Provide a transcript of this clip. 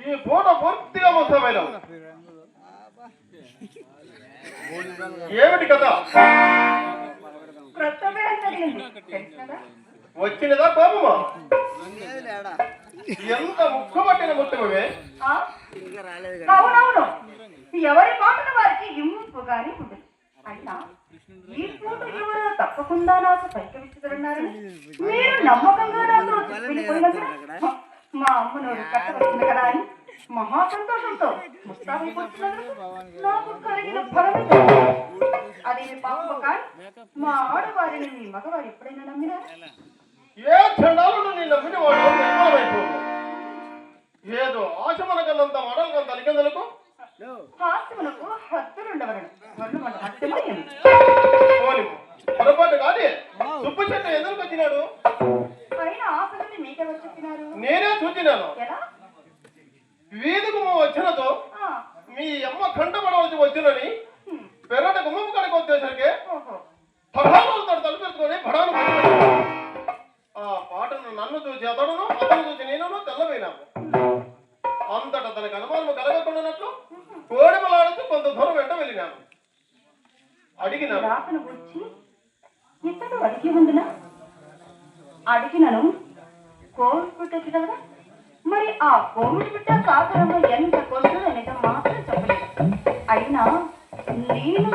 ఈ పూట పూర్తిగా మోసమైన ఏమిటి కదా వచ్చినదా కోపమా? ఎంత ముక్కు పట్టిన ముట్టమే. అవునవును, ఎవరి మాటల వారికి ఇంపు గాని ఉండదు. అయినా ఈ పూట ఎవరో తప్పకుండా నాకు పైకి విచ్చుతున్నారు. మీరు నమ్మకంగా నాతో వెళ్ళిపోయినప్పుడు మా అమ్మనోడు కట్టవలసింది కదా అని మహా సంతోషంతో ముస్తాబైపోతున్నందుకు నాకు కలిగిన ఫలమే అది పాప కానీ మా ఆడవారిని మీ మగవారు ఎప్పుడైనా నమ్మినారా? ఏ చండాలను నీ నమ్మిన వాడు నిర్మలమైపోవు. ఏదో ఆశ మనకన్నంత మడలు తలికెందులకు హాస్యమునకు హద్దులుండవలను పొరపాటు కాదు. సుబ్బు చెట్టు ఎందుకు వచ్చినాడు? పైన ఆ సంగతి మీకెవరు చెప్పినారు? నేనే చూచినాను. ఎలా? వీధికు వచ్చినతో మీ అమ్మ కంటపడవలసి వచ్చినని పెరట గుమ్మం కడకు వచ్చేసరికి పడాలతో తలుపెట్టుకొని పడాలు ఆ పాటను నన్ను చూసి అతడును అతను చూసి నేను తెల్లపోయినాము. అంతటా తనకు అనుమానం కలగకుండానట్లు కోడిమలాడుతూ కొంత దూరం వెంట వెళ్ళినాను. అడిగినాను ఇతడు అడిగి ఉందినా? అడిగినను కోవిడ్ పుట్టచ్చు కదా. మరి ఆ కోవిడ్ పుట్ట కాకరంలో ఎంత కొంచెం నిజం మాత్రం చెప్పలేదు. అయినా నేను